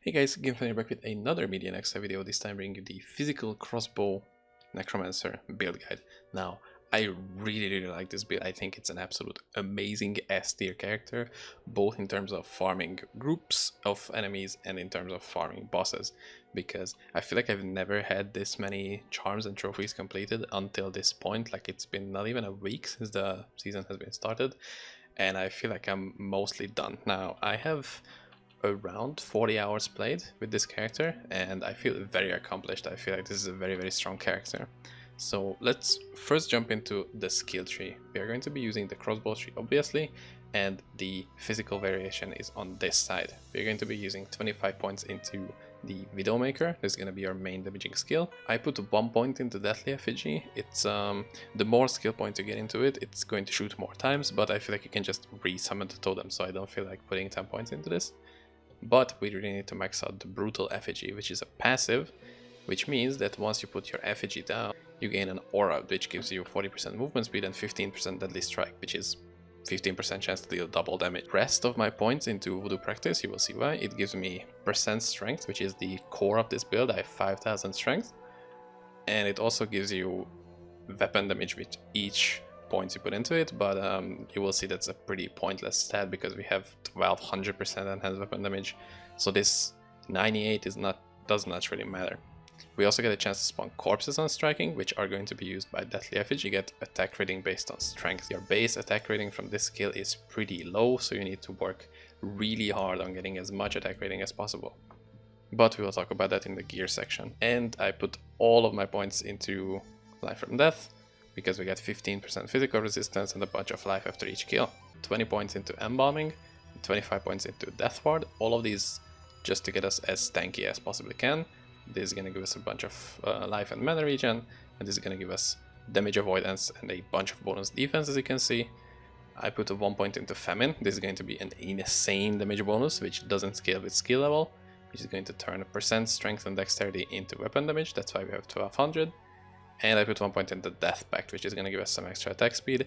Hey guys, Gamefunny back with another Media Next video, this time bringing you the Physical Crossbow Necromancer build guide. Now, I really like this build. I think it's an absolute amazing S tier character, both in terms of farming groups of enemies and in terms of farming bosses, because I feel like I've never had this many charms and trophies completed until this point. Like, it's been not even a week since the season has been started, and I feel like I'm mostly done. Now, I have around 40 hours played with this character and I feel very accomplished. I feel like this is a very strong character. So let's first jump into the skill tree. We are going to be using the crossbow tree obviously, and the physical variation is on this side. We're going to be using 25 points into the Widowmaker. This is going to be our main damaging skill. I put 1 point into Deathly Effigy. It's the more skill points you get into it, it's going to shoot more times, but I feel like you can just re-summon the totem, so I don't feel like putting 10 points into this. But we really need to max out the Brutal Effigy, which is a passive, which means that once you put your effigy down, you gain an aura, which gives you 40% movement speed and 15% deadly strike, which is 15% chance to deal double damage. Rest of my points into Voodoo Practice, you will see why. It gives me percent strength, which is the core of this build. I have 5000 strength. And it also gives you weapon damage with each points you put into it, but you will see that's a pretty pointless stat because we have 1200% enhanced weapon damage, so this 98 does not really matter. We also get a chance to spawn corpses on striking, which are going to be used by Deathly Effigy. You get attack rating based on strength. Your base attack rating from this skill is pretty low, so you need to work really hard on getting as much attack rating as possible. But we will talk about that in the gear section. And I put all of my points into Life from Death, because we get 15% physical resistance and a bunch of life after each kill. 20 points into Embalming, 25 points into Death Ward, all of these just to get us as tanky as possibly can. This is going to give us a bunch of life and mana regen, and this is going to give us damage avoidance and a bunch of bonus defense, as you can see. I put a 1 point into Famine. This is going to be an insane damage bonus, which doesn't scale with skill level, which is going to turn a percent strength and dexterity into weapon damage. That's why we have 1200. And I put 1 point into Death Pact, which is going to give us some extra attack speed.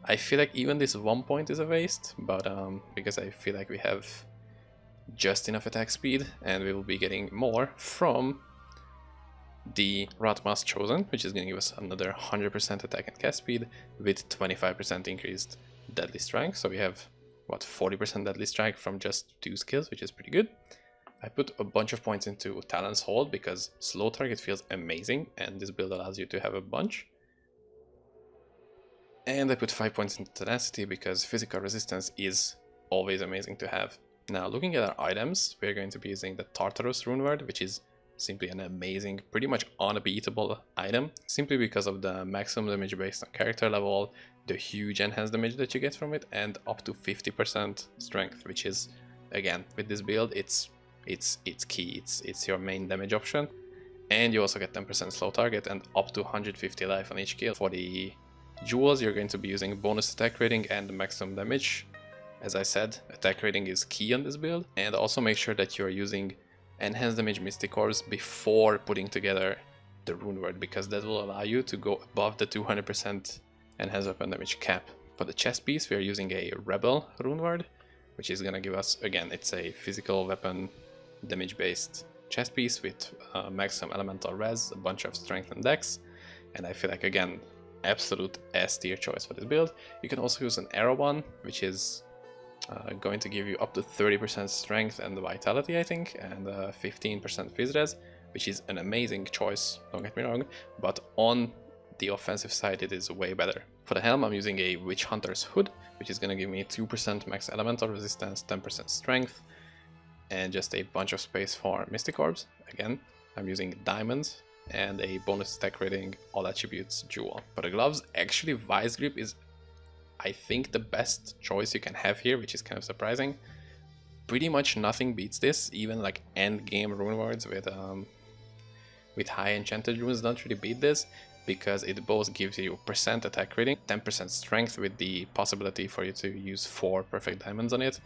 I feel like even this 1 point is a waste, but because I feel like we have just enough attack speed, and we will be getting more from the Rotmask Chosen, which is going to give us another 100% attack and cast speed with 25% increased deadly strike. So we have, what, 40% deadly strike from just 2 skills, which is pretty good. I put a bunch of points into Talon's Hold because slow target feels amazing and this build allows you to have a bunch. And I put 5 points into Tenacity because physical resistance is always amazing to have. Now, looking at our items, we're going to be using the Tartarus Rune Word, which is simply an amazing, pretty much unbeatable item, simply because of the maximum damage based on character level, the huge enhanced damage that you get from it, and up to 50% strength, which is, again, with this build, it's key. It's your main damage option, and you also get 10% slow target and up to 150 life on each kill. For the jewels, you're going to be using bonus attack rating and maximum damage. As I said, attack rating is key on this build, and also make sure that you're using enhanced damage Mystic Orbs before putting together the Rune Word, because that will allow you to go above the 200% enhanced weapon damage cap. For the chest piece, we are using a Rebel Rune Word, which is gonna give us, again, it's a physical weapon damage based chest piece with maximum elemental res, a bunch of strength and dex, and I feel like, again, absolute S tier choice for this build. You can also use an arrow one, which is going to give you up to 30% strength and vitality, I think, and 15% phys res, which is an amazing choice, don't get me wrong, but on the offensive side it is way better. For the helm, I'm using a Witch Hunter's Hood, which is going to give me 2% max elemental resistance, 10% strength, and just a bunch of space for Mystic Orbs. Again, I'm using diamonds and a bonus attack rating, all attributes jewel. For the gloves, actually Vice Grip is, I think, the best choice you can have here, which is kind of surprising. Pretty much nothing beats this, even like end game rune words with high enchanted runes don't really beat this, because it both gives you percent attack rating, 10% strength with the possibility for you to use 4 perfect diamonds on it.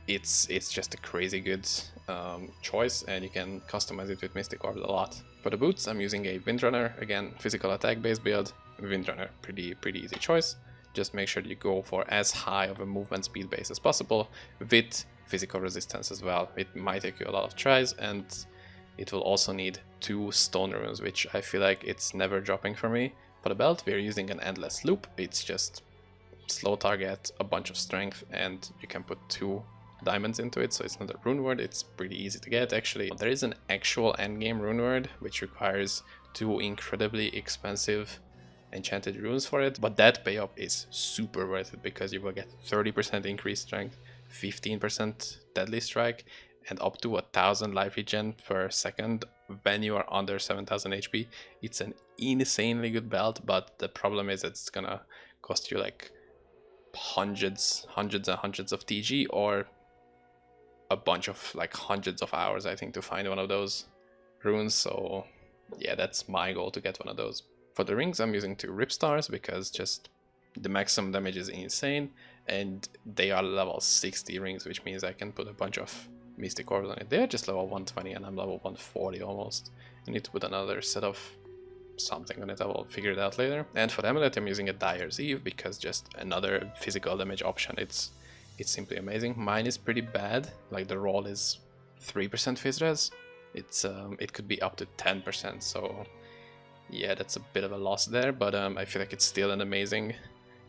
It's just a crazy good choice, and you can customize it with Mystic Orbs a lot. For the boots, I'm using a Windrunner, again, physical attack based build. Windrunner, pretty easy choice. Just make sure that you go for as high of a movement speed base as possible with physical resistance as well. It might take you a lot of tries, and it will also need 2 stone runes, which I feel like it's never dropping for me. For the belt, we're using an endless loop. It's just slow target, a bunch of strength, and you can put 2 diamonds into it, so it's not a rune word. It's pretty easy to get, actually. There is an actual endgame rune word, which requires 2 incredibly expensive enchanted runes for it, but that payoff is super worth it because you will get 30% increased strength, 15% deadly strike, and up to 1000 life regen per second when you are under 7000 HP. It's an insanely good belt, but the problem is it's gonna cost you like hundreds and hundreds of TG, or a bunch of like hundreds of hours, I think, to find one of those runes. So yeah, that's my goal, to get one of those. For the rings, I'm using 2 Rip Stars because just the maximum damage is insane, and they are level 60 rings, which means I can put a bunch of Mystic Orbs on it. They're just level 120 and I'm level 140 almost. I need to put another set of something on it. I will figure it out later. And for the amulet, I'm using a Dyer's Eve because just another physical damage option. It's simply amazing. Mine is pretty bad. Like, the roll is 3% Phys res. It could be up to 10%, so yeah, that's a bit of a loss there, but I feel like it's still an amazing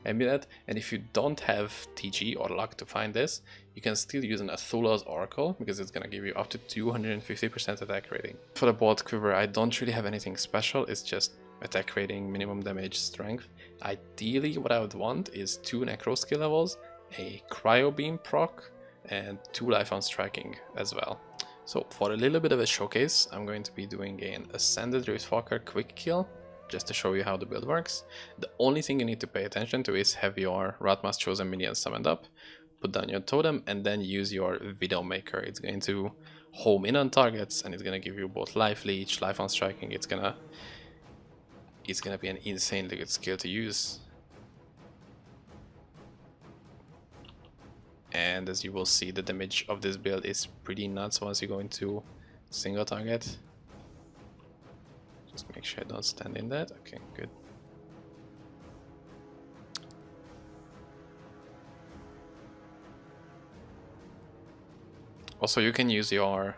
amulet. And if you don't have TG or luck to find this, you can still use an Athula's Oracle, because it's gonna give you up to 250% attack rating. For the bolt quiver, I don't really have anything special. It's just attack rating, minimum damage, strength. Ideally, what I would want is 2 necro skill levels, a cryo beam proc, and 2 life on striking as well. So for a little bit of a showcase, I'm going to be doing an Ascended Riftwalker quick kill, just to show you how the build works. The only thing you need to pay attention to is have your Ratma's Chosen minion summoned up, put down your totem, and then use your Widowmaker. It's going to home in on targets, and it's going to give you both life leech, life on striking. It's gonna be an insanely good skill to use. And as you will see, the damage of this build is pretty nuts once you go into single target. Just make sure I don't stand in that. Okay, good. Also, you can use your...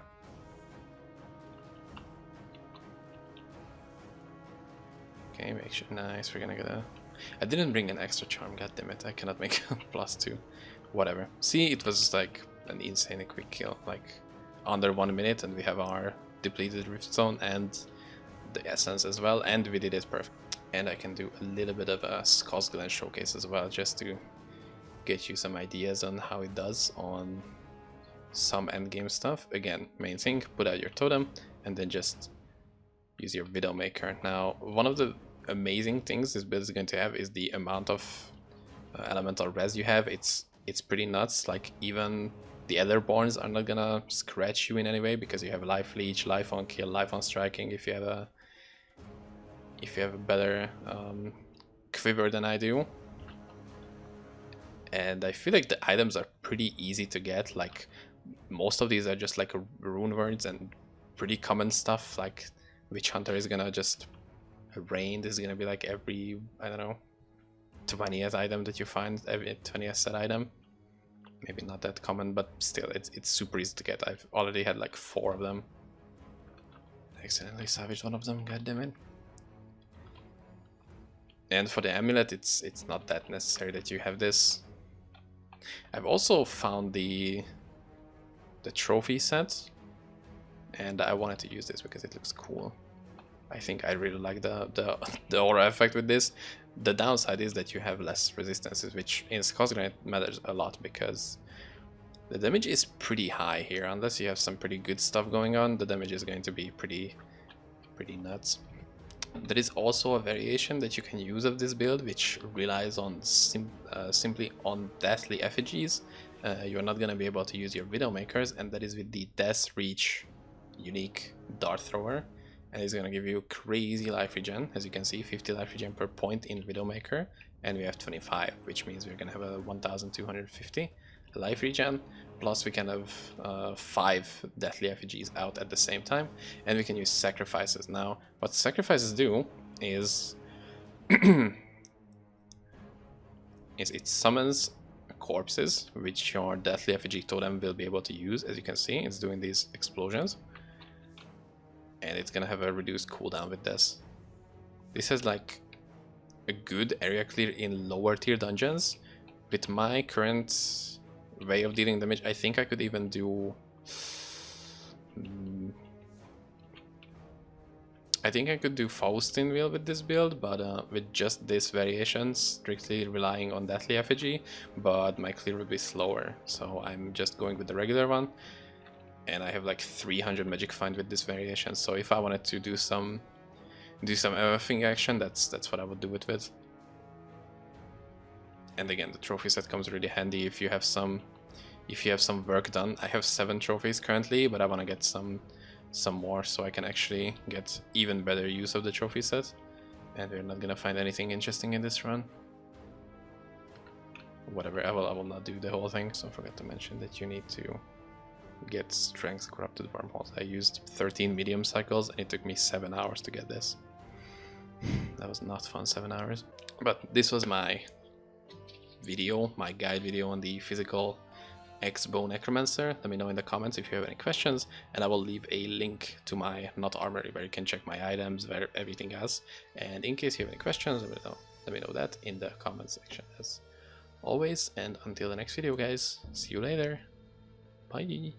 Okay, make sure... Nice, we're gonna get a... I didn't bring an extra charm, goddammit, I cannot make a +2. Whatever. See, it was like an insanely quick kill, like under 1 minute, and we have our depleted Rift Zone and the essence as well, and we did it perfect. And I can do a little bit of a Scosglen Showcase as well, just to get you some ideas on how it does on some endgame stuff. Again, main thing, put out your totem, and then just use your Widowmaker. Now, one of the amazing things this build is going to have is the amount of elemental res you have. It's pretty nuts. Like, even the other Borns are not gonna scratch you in any way, because you have life leech, life on kill, life on striking. If you have a better quiver than I do. And I feel like the items are pretty easy to get. Like, most of these are just like rune words and pretty common stuff. Like, Witch Hunter is gonna just rain. This is gonna be like every, I don't know, 20th item that you find, every 20th set item. Maybe not that common, but still, it's super easy to get. I've already had like 4 of them. I accidentally savaged one of them, goddammit. And for the amulet, it's not that necessary that you have this. I've also found the trophy set, and I wanted to use this because it looks cool. I think I really like the aura effect with this. The downside is that you have less resistances, which in Scosglen matters a lot, because the damage is pretty high here. Unless you have some pretty good stuff going on, the damage is going to be pretty nuts. There is also a variation that you can use of this build, which relies on simply on deathly effigies. You're not going to be able to use your Widowmakers, and that is with the Death Reach unique Dart Thrower. And it's going to give you crazy life regen. As you can see, 50 life regen per point in Widowmaker, and we have 25, which means we're going to have a 1250 life regen, plus we can have 5 deathly effigies out at the same time, and we can use sacrifices. Now, what sacrifices do is it summons a corpses, which your deathly effigy totem will be able to use. As you can see, it's doing these explosions, and it's gonna have a reduced cooldown with this. This has like a good area clear in lower tier dungeons. With my current way of dealing damage, I think I could even do... I think I could do Faustin Wheel with this build, but with just this variation, strictly relying on Deathly Effigy, but my clear would be slower, so I'm just going with the regular one. And I have like 300 magic find with this variation, so if I wanted to do some everything action, that's what I would do it with. And again, the trophy set comes really handy if you have some work done. I have 7 trophies currently, but I want to get some more so I can actually get even better use of the trophy set. And we're not gonna find anything interesting in this run. Whatever, I will not do the whole thing. So I forgot to mention that you need to get Strength Corrupted Wormholes. I used 13 medium cycles and it took me 7 hours to get this. That was not fun, 7 hours. But this was my video, my guide video on the physical X-Bow Necromancer. Let me know in the comments if you have any questions, and I will leave a link to my not armory where you can check my items, where everything else. And in case you have any questions, let me know that in the comment section as always. And until the next video, guys, see you later. Bye.